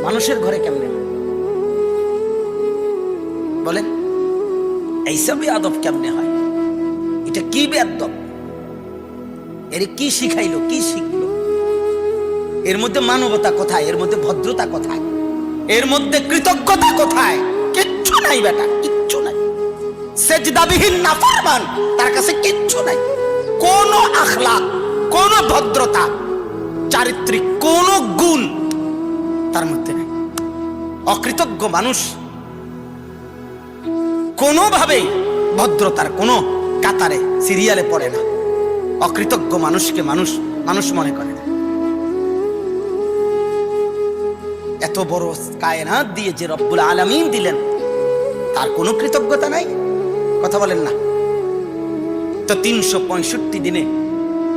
মানুষের ঘরে কেমনে হয় বলেন? এইসব বেয়াদব কেমনে হয়? এটা কি বেয়াদব? এর কি শিখাইলো, কি শিখলো? এর মধ্যে মানবতা কোথায়? এর মধ্যে ভদ্রতা কোথায়? এর মধ্যে কৃতজ্ঞতা কোথায়? কিচ্ছু নাই বেটা, কিচ্ছু নাই। সেজদাবিহীন নাফরমান, তার কাছে কিচ্ছু নাই, কোন আখলাক, কোন ভদ্রতা, চারিত্রিক কোন গুণ তার মধ্যে নাই। অকৃতজ্ঞ মানুষ কোনোভাবেই ভদ্রতার কোনো কাতারে সিরিয়ালে পড়ে না। অকৃতজ্ঞ মানুষকে মানুষ মানুষ মনে করে না। এত বড় কায়নাত দিয়ে যে রব্বুল আলামিন দিলেন, তার কোনো কৃতজ্ঞতা নাই? কথা বলেন না তো? 365 দিনে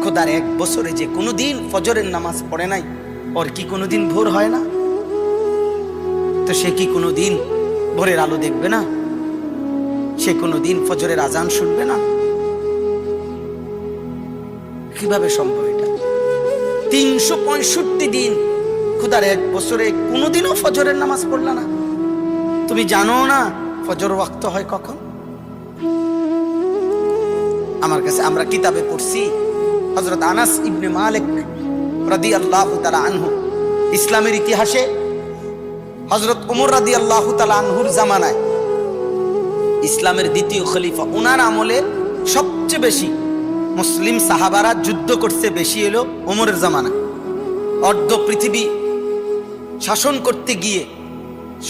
খোদার 1 বছরে যে কোনোদিন ফজরের নামাজ পড়ে নাই, ওর কি কোনোদিন ভোর হয় না? তো সে কি কোনোদিন ভোরের আলো দেখবে না? সে কোনোদিন ফজরের আজান শুনবে না? কিভাবে সম্ভব এটা? 365 দিন খোদার 1 বছরে কোনোদিনও ফজরের নামাজ পড়লা না? তুমি জানো না ফজর ওয়াক্ত হয় কখন? আমার কাছে আমরা কিতাবে পড়ছি, হযরত আনাস ইবনে মালিক রাদিয়াল্লাহু তাআলা আনহু, ইসলামের ইতিহাসে হযরত ওমর রাদিয়াল্লাহু তাআলা আনহুর জামানায়, ইসলামের দ্বিতীয় খলিফা, ওনার আমলে সবচেয়ে বেশি মুসলিম সাহাবারা যুদ্ধ করতে বেশি এলো ওমরের জামানায়। অর্ধ পৃথিবী শাসন করতে গিয়ে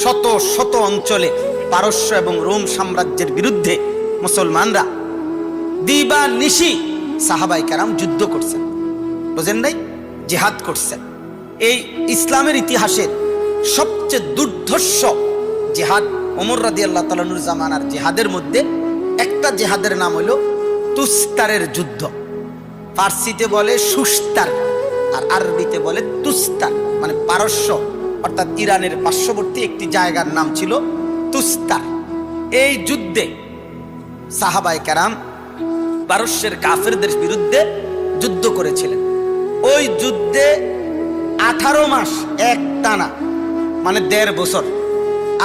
শত শত অঞ্চলে পারস্য এবং রোম সাম্রাজ্যের বিরুদ্ধে মুসলমানরা দিবা নিশি সাহাবায়ে কেরাম যুদ্ধ করছেন, বুঝেন নাই? জিহাদ করছেন। এই ইসলামের ইতিহাসের সবচেয়ে দুর্ধর্ষ জিহাদ ওমর রাদিয়াল্লাহু তাআলা আনহুর জামানার জিহাদের মধ্যে একটা জিহাদের নাম হলো তুস্তারের যুদ্ধ। ফার্সিতে বলে সুস্তার, আর আরবিতে বলে তুস্তার, মানে পারস্য অর্থাৎ ইরানের পার্শ্ববর্তী একটি জায়গার নাম ছিল তুস্তার। এই যুদ্ধে সাহাবায়ে কেরাম পারস্যের কাফেরদের বিরুদ্ধে যুদ্ধ করেছিলেন। ওই যুদ্ধে 18 মাস এক টানা, মানে 1.5 বছর,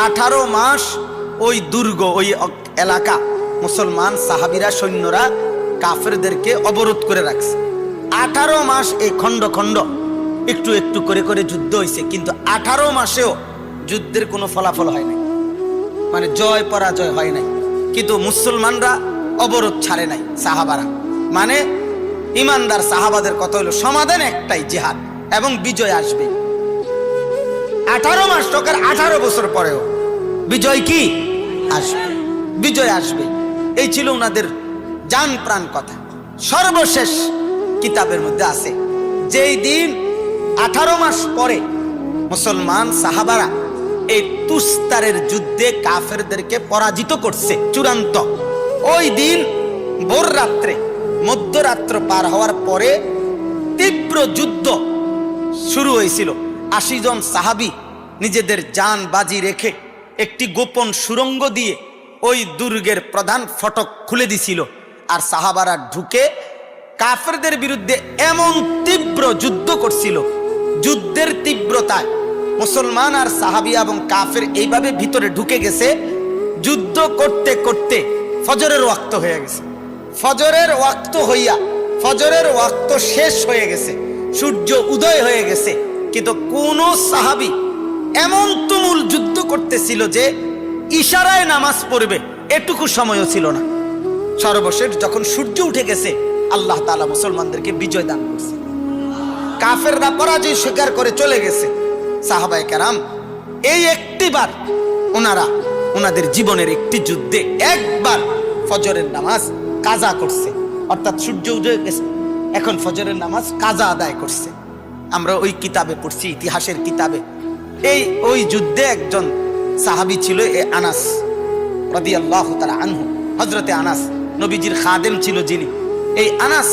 18 মাস ওই দুর্গ, ওই এলাকা মুসলমান সাহাবীরা, সৈন্যরা কাফেরদেরকে অবরোধ করে রাখছে। 18 মাস এই খণ্ড খণ্ড একটু একটু করে করে যুদ্ধ হয়েছে, কিন্তু 18 মাসেও যুদ্ধের কোনো ফলাফল হয় নাই, মানে জয় পরাজয় হয় নাই। কিন্তু মুসলমানরা অবরোধ ছাড়ে নাই সাহাবারা, মানে ইমানদার সাহাবাদের কথা হলো সমাধান একটাই, জিহাদ, এবং বিজয় আসবে। 18 মাস টাকার 18 বছর পরেও বিজয় কি আসবে, বিজয় আসবে, এই ছিল ওনাদের জান প্রাণ কথা। সর্বশেষ কিতাবের মধ্যে আছে যেই দিন 18 মাস পরে মুসলমান সাহাবারা এই তুস্তারের যুদ্ধে কাফেরদেরকে পরাজিত করছে চূড়ান্ত, ওই দিন ভোর রাত্রে মধ্যরাত্র পার হওয়ার পরে তীব্র যুদ্ধ শুরু হয়েছিল। 80 জন সাহাবী নিজেদের জান বাজি রেখে একটি গোপন সুড়ঙ্গ দিয়ে ওই দুর্গের প্রধান ফটক খুলে দিছিল। আর সাহাবারা ঢুকে কাফেরদের বিরুদ্ধে এমন তীব্র যুদ্ধ করছিল, যুদ্ধের তীব্রতায় মুসলমান আর সাহাবী এবং কাফের এইভাবে ভিতরে ঢুকে গেছে, যুদ্ধ করতে করতে ফজরের ওয়াক্ত হয়ে গেছে। ফজরের ওয়াক্ত হইয়া ফজরের ওয়াক্ত শেষ হয়ে গেছে, সূর্য উদয় হয়ে গেছে, কিন্তু কোন সাহাবী এমন তুমুল যুদ্ধ করতেছিল যে ইশারায় নামাজ পড়বে এটুকু সময়ও ছিল না। সর্বশেষ যখন সূর্য উঠে গেছে, আল্লাহ তাআলা মুসলমানদেরকে বিজয় দান করছে। কাফেররা পরাজয় স্বীকার করে চলে গেছে। সাহাবায়ে কেরাম এই একটিবার ওনাদের জীবনের একটি যুদ্ধে একবার ফজরের নামাজ কাজা করছে, অর্থাৎ সূর্য উদয় গেছে, এখন ফজরের নামাজ কাজা আদায় করছে। আমরা ওই কিতাবে পড়ছি, ইতিহাসের কিতাবে। ওই যুদ্ধে একজন সাহাবী ছিল, আনাস রাদিয়াল্লাহু তাআলা আনহু, হযরতে আনাস নবীজির খাদেম ছিল যিনি। এই আনাস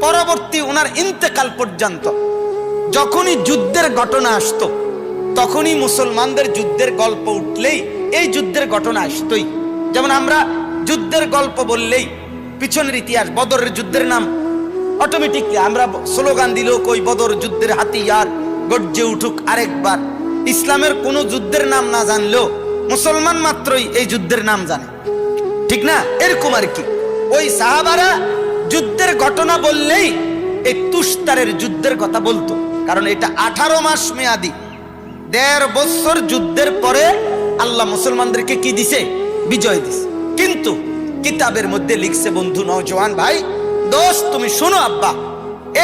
পরবর্তী ওনার ইন্তেকাল পর্যন্ত যখনই যুদ্ধের ঘটনা আসতো, তখনই মুসলমানদের যুদ্ধের গল্প উঠলেই এই যুদ্ধের ঘটনা আসতোই। যেমন আমরা যুদ্ধের গল্প বললেই পিছনের ইতিহাস, বদরের যুদ্ধের নাম অটোমেটিকলি আমরা স্লোগান দিলেও কই বদর যুদ্ধের হাতিয়ার গর্জে উঠুক আরেকবার। ইসলামের কোন যুদ্ধের নাম না জানলেও মুসলমান মাত্রই এই যুদ্ধের নাম জানে, ঠিক না? এরকম আর কি। ওই সাহাবারা যুদ্ধের ঘটনা বললেই এই তুস্তারের যুদ্ধের কথা বলতো, কারণ এটা 18 মাস মেয়াদি 1.5 বছর যুদ্ধের পরে আল্লাহ মুসলমানদেরকে কি দিছে? বিজয় দিছে। কিন্তু কিতাবের মধ্যে লিখছে, বন্ধু নওজওয়ান ভাই দোস্ত তুমি শোনো আব্বা,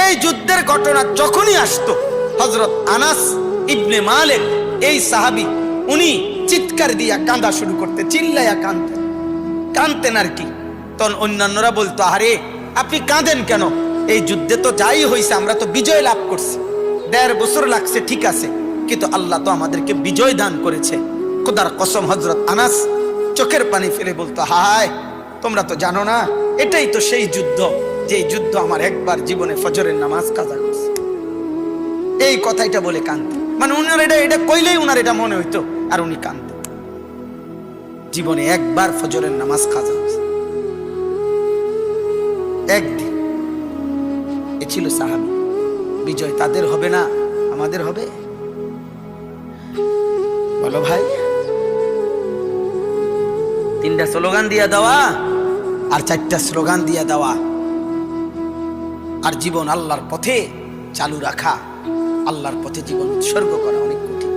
এই যুদ্ধের ঘটনা যখনই আসতো হযরত আনাস ইবনে মালিক এই সাহাবী উনি চিৎকার দিয়া কাঁদা শুরু করতে, চিল্লাইয়া কাঁদতেন আর কি। তখন অন্যান্যরা বলতো, আরে আপনি কাঁদেন কেন? এই যুদ্ধে তো যাই হয়েছে, আমরা তো বিজয় লাভ করছি, 1.5 বছর লাগছে ঠিক আছে, কিন্তু আল্লাহ তো আমাদেরকে বিজয় দান করেছে। খোদার কসম হযরত আনাস চোখের পানি ফেলে বলতো, হায় তোমরা তো জানো না, এটাই তো সেই যুদ্ধ, যে যুদ্ধ আমার একবার জীবনে ফজরের নামাজ কাজা করছে। এই কথাটা বলে কাঁদতেন, মানে উনার এটা কইলেই উনার এটা মনে হইতো, আর উনি কাঁদতেন। জীবনে একবার ফজরের নামাজ কাজা হয়েছে, একদিন। এ ছিল সাহাবী। বিজয় তাদের হবে না, আমাদের হবে? বলো ভাই। 3টা স্লোগান দিয়া দেওয়া আর 4টা স্লোগান দিয়া দেওয়া, আর জীবন আল্লাহর পথে চালু রাখা, আল্লাহর পথে জীবন উৎসর্গ করা অনেক কঠিন,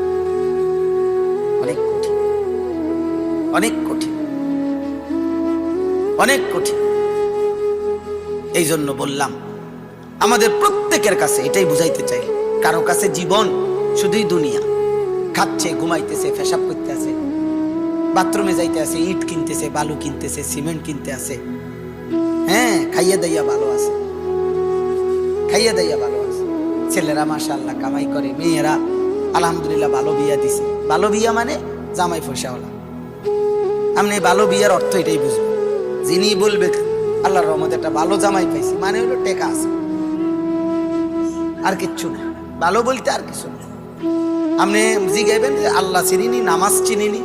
অনেক কঠিন, অনেক কঠিন, অনেক কঠিন। এই জন্য বললাম আমাদের প্রত্যেকের কাছে এটাই বুঝাইতে চাই, কারো কাছে জীবন শুধুই দুনিয়া, খাচ্ছে, ঘুমাইতেছে, পেশাব করতে আছে, বাথরুমে যাইতে আছে, ইট কিনতেছে, বালু কিনতেছে, সিমেন্ট কিনতে আছে, হ্যাঁ খাইয়া দাইয়া ভালো আছে, খাইয়া দাইয়া ভালো আছে। ছেলেরা মাশাআল্লাহ কামাই করে, মেয়েরা আলহামদুলিল্লাহ ভালো বিয়া দিছে। ভালো বিয়া মানে জামাই পয়সাওয়ালা। আপনি ভালো বিয়ার অর্থ এটাই বুঝবেন, যিনি বলবে আল্লাহর রহমতে একটা ভালো জামাই পাইছি, মানে হলো টেকা আছে, আর কিচ্ছু না। ভালো বলতে আর কিছু না। আপনি জিগাইবেন যে আল্লাহ চিনিনি, নামাজ চিনিনি,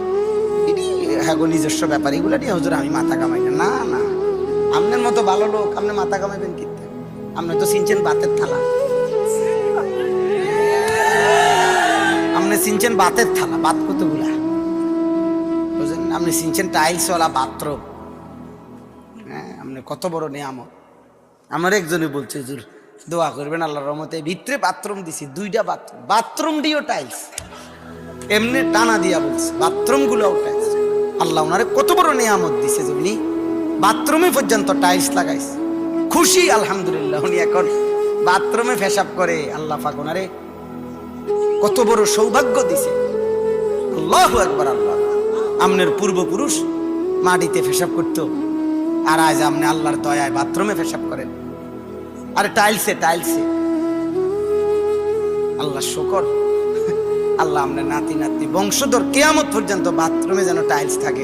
হ্যাঁ গো নিজস্ব ব্যাপার, এগুলা নিয়ে হুজুর আমি মাথা কামাই না। না না, আপনার মতো ভালো লোক আপনি মাথা কামাইবেন কিনতে? আপনি তো চিনছেন বাতের থালা, আপনি চিনছেন বাতের থালা, বাত কতগুলা বুঝলেন? আপনি চিনছেন টাইলসওয়ালা বাথরুম, হ্যাঁ আপনি কত বড় নিয়ামত। আমার একজনে বলছে হুজুর দোয়া করবেন আল্লাহর রহমতে, ভিতরে বাথরুম দিছি, 2টা বাথরুম, বাথরুম দিও টাইলস, এমনি টানা দিয়া বলছে, বাথরুম গুলো টাইলস। আল্লাহ ওনারে কত বড় নিয়ামত দিছে যে উনি বাথরুমে পর্যন্ত টাইলস লাগাইছে। খুশি আলহামদুলিল্লাহ, উনি এখন বাথরুমে পেশাব করে। আল্লাহ পাক ওনারে কত বড় সৌভাগ্য দিছে। আল্লাহু আকবার। আল্লাহ আমনের পূর্বপুরুষ মাটিতে পেশাব করতো, আর আজ আপনি আল্লাহর দয়ায় বাথরুমে পেশাব করেন, আর টাইলসে টাইলসে আল্লাহ শুকর, আল্লাহ আমরা নাতি নাতনি বংশধর কিয়ামত পর্যন্ত বাথরুমে যেন টাইলস থাকে,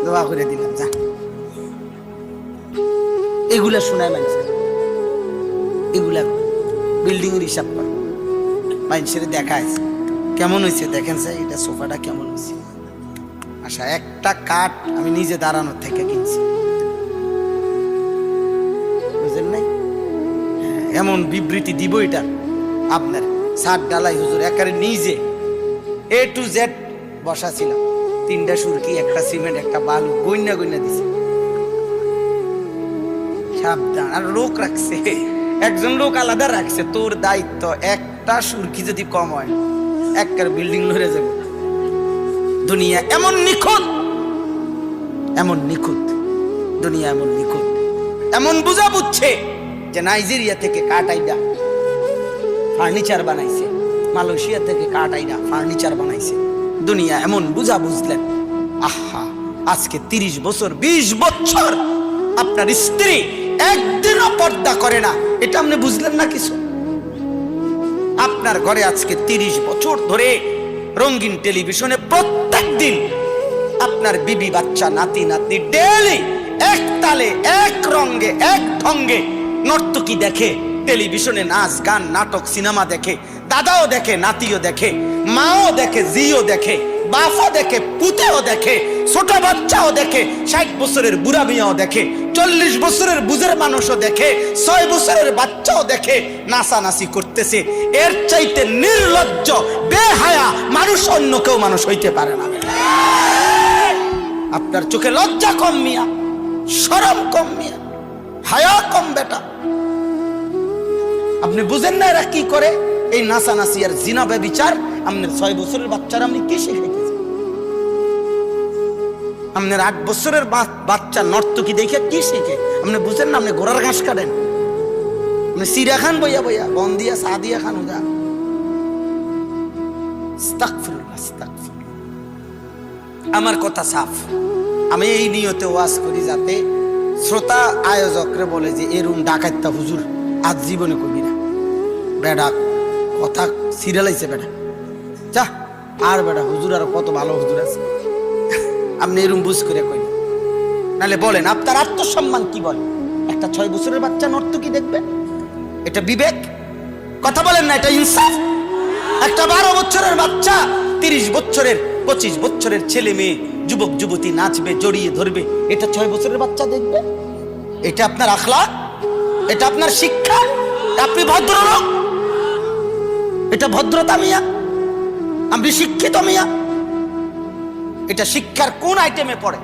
দোয়া করে দিলাম। যা এগুলা শোনায় মানুষের, এগুলা বিল্ডিং এর হিসাব করে মানুষের দেখায় কেমন হয়েছে, দেখেন স্যার এটা সোফাটা কেমন হয়েছে। আচ্ছা, একটা কাঠ আমি নিজে দাঁড়ানোর থেকে কিনছি, বুঝলেন নাই? এমন বিবৃতি দিব এটা আপনার সাত ডালাই হুজুর একারে নিজে A to Z বসা ছিল, 3টা সুরকি, একটা সিমেন্ট, একটা বালু গইনা গইনা দিছে। সাবধান, আর লোক রাখছে, একজন লোক আলাদা রাখছে, তোর দায়িত্ব একটা সুরকি যদি কম হয় একবার বিল্ডিং লড়ে যাবে। দুনিয়া এমন নিখুঁত, এমন নিখুঁত, দুনিয়া এমন নিখুঁত, এমন বুঝা বুঝছে যে নাইজেরিয়া থেকে কাঠ আইডা ফার্নিচার বানাইছে, মালয়েশিয়া থেকে কাঠ আইডা ফার্নিচার বানাইছে। দুনিয়া এমন বুঝা বুঝলেন। আহা, আজকে 30 বছর 20 বছর আপনার স্ত্রী একদিনও পর্দা করে না, এটা আপনি বুঝলেন না কিছু? আপনার ঘরে আজকে 30 বছর ধরে রঙিন টেলিভিশনে প্রত্যেক দিন আপনার বিবি বাচ্চা নাতি নাতনি ডেইলি এক তালে এক রঙে এক ঢঙ্গে নর্তকী দেখে, টেলিভিশনে নাচ গান নাটক সিনেমা দেখে, দাদাও দেখে, নাতিও দেখে, মাও দেখে, জিও দেখে, বাফা দেখে, পুতেও দেখে, ছোট বাচ্চাও দেখে, 60 বছরের বুড়া মিয়াও দেখে, 40 বছরের বুঝের মানুষও দেখে, 6 বছরের বাচ্চাও দেখে, নাচানাচি করতেছে। এর চাইতে নির্লজ্জ বেহায়া মানুষ অন্য কেউ মানুষ হইতে পারে না। আপনার চোখে লজ্জা কম মিয়া, শরম কম মিয়া, হায়া কম বেটা। আপনি বুঝেন না এরা কি করে? এই নাচানাচি আর জিনা ব্যভিচার। আপনার 6 বছরের বাচ্চারা আপনি কি শিখাইতেছেন? আপনার 8 বছরের বাচ্চা নর্তকী দেখে কি শিখে? আপনি বুঝেন না? আপনি ঘোড়ার ঘাস কাটেন, আপনি সিরা খান বইয়া বইয়া, বন দিয়া সাদিয়া খান উদা। আস্তাগফিরুল্লাহ, আস্তাগফিরুল্লাহ। আমার কথা সাফ, আমি এই নিয়তে ওয়াজ করি যাতে শ্রোতা আয়োজকরে বলে যে এরুম ডাকাইতা হুজুর আজ জীবনে কবি না বেটা, কথা সিরিয়ালাইছে বেটা, যা আর বেটা হুজুর আরো কত ভালো হুজুর আছে। আপনি এরুম বুঝ করে কই, নাহলে বলেন আপনার আত্মসম্মান কি বলে? একটা 6 বছরের বাচ্চা নর্তকী দেখবে, এটা বিবেক? কথা বলেন না, এটা ইনসাফ? একটা 12 বছরের বাচ্চা 30 বছরের 25 বছরের ছেলে মেয়ে যুবক যুবতী নাচবে, জড়িয়ে ধরবে, এটা 6 বছরের বাচ্চা দেখবে? এটা আপনার আখলাক? এটা আপনার শিক্ষা? আপনি ভদ্রলোক? এটা ভদ্রতা মিয়া? আপনি শিক্ষিত মিয়া? এটা শিক্ষার কোন আইটেমে পড়ে?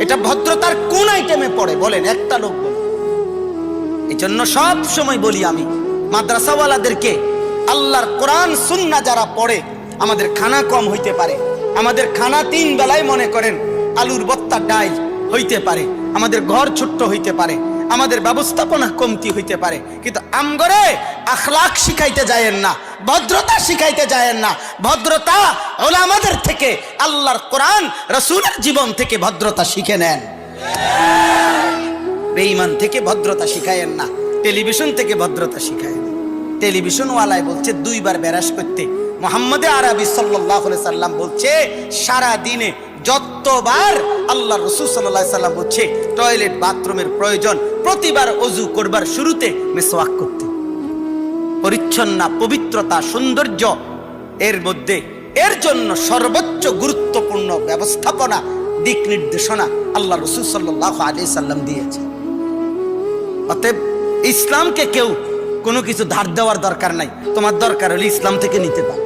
এটা ভদ্রতার কোন আইটেমে পড়ে? বলেন একটা লোক বলে। এই জন্য সব সময় বলি আমি মাদ্রাসাওয়ালাদেরকে, আল্লাহর কোরআন সুন্নাহ যারা পড়ে, আমাদের খানা কম হইতে পারে, আমাদের খানা 3 বেলায় মনে করেন আলুর বত্তা ডাল হইতে পারে, আমাদের ঘর ছোট্ট হইতে পারে, আমাদের ব্যবস্থাপনা কমতি হইতে পারে, কিন্তু আমগরে আখলাক শিখাইতে যায়েন না, ভদ্রতা শিখাইতে যায়েন না। ভদ্রতা ওলামাদের থেকে, আল্লাহর কোরআন রাসূলের জীবন থেকে ভদ্রতা শিখে নেন। বেঈমান থেকে ভদ্রতা শিখায়েন না, টেলিভিশন থেকে ভদ্রতা শিখায়েন। টেলিভিশন ওয়ালায় বলছে 2 বার ব্যারাস করতে, মুহাম্মদে আরবি সাল্লাল্লাহু আলাইহি সাল্লাম বলছে সারা দিনে যতবার আল্লাহ রাসূল সাল্লাল্লাহু আলাইহি সাল্লাম বলছে টয়লেট বাথরুমের প্রয়োজন, প্রতিবার ওযু করবার শুরুতে মিসওয়াক করতে। পরিচ্ছন্ন, পবিত্রতা, সৌন্দর্য এর মধ্যে এর জন্য সর্বোচ্চ গুরুত্বপূর্ণ ব্যবস্থাপনা, দিক নির্দেশনা আল্লাহ রাসূল সাল্লাল্লাহু আলাইহি সাল্লাম দিয়েছে। অতএব ইসলামকে কেউ কোনো কিছু ধার দেওয়ার দরকার নাই, তোমার দরকার হলে ইসলাম থেকে নিতে পারো,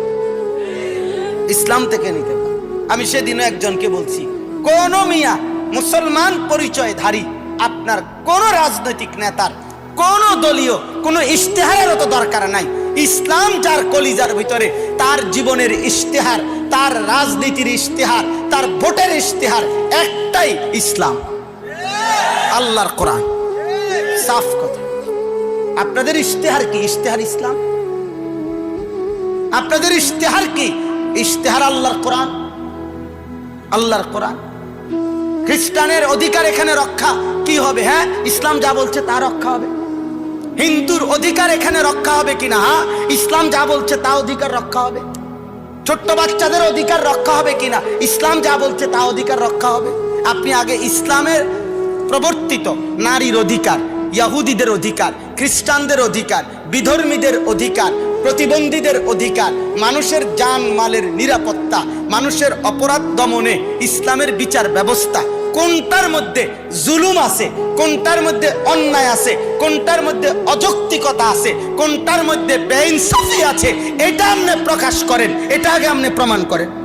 ইসলাম থেকে নিতে পারো। আমি সেদিনও একজনকে বলছি, কোন মিয়া মুসলমান পরিচয়ধারী আপনার কোন রাজনৈতিক নেতার কোন দলীয় কোন ইশতেহারের তো দরকার নাই। ইসলাম যার কলিজার ভিতরে, তার জীবনের ইশতেহার, তার রাজনীতির ইশতেহার, তার ভোটের ইশতেহার একটাই, ইসলাম, আল্লাহর কোরআন। সাফ কথা। আপনাদের ইশতেহার কি? ইশতেহার ইসলাম। আপনাদের ইশতেহার কি? ইশতেহার আল্লাহর কোরআন, আল্লাহর কোরআন। খ্রিস্টানের অধিকার এখানে রক্ষা কি হবে? হ্যাঁ, ইসলাম যা বলছে তা রক্ষা হবে। হিন্দুর অধিকার এখানে রক্ষা হবে কিনা? হ্যাঁ, ইসলাম যা বলছে তা অধিকার রক্ষা হবে। ছোট্ট বাচ্চাদের অধিকার রক্ষা হবে কিনা? ইসলাম যা বলছে তা অধিকার রক্ষা হবে। আপনি আগে ইসলামের প্রবর্তিত নারীর অধিকার, ইহুদিদের অধিকার, খ্রিস্টানদের অধিকার, বিধর্মীদের অধিকার, প্রতিবন্ধীদের অধিকার, মানুষের জান মালের নিরাপত্তা, মানুষের অপরাধ দমনে ইসলামের বিচার ব্যবস্থা, কোনটার মধ্যে জুলুম আছে, কোনটার মধ্যে অন্যায় আছে, কোনটার মধ্যে অযৌক্তিকতা আছে, কোনটার মধ্যে বেইনসাফি আছে, এটা আপনি প্রকাশ করেন, এটা আগে আপনি প্রমাণ করেন।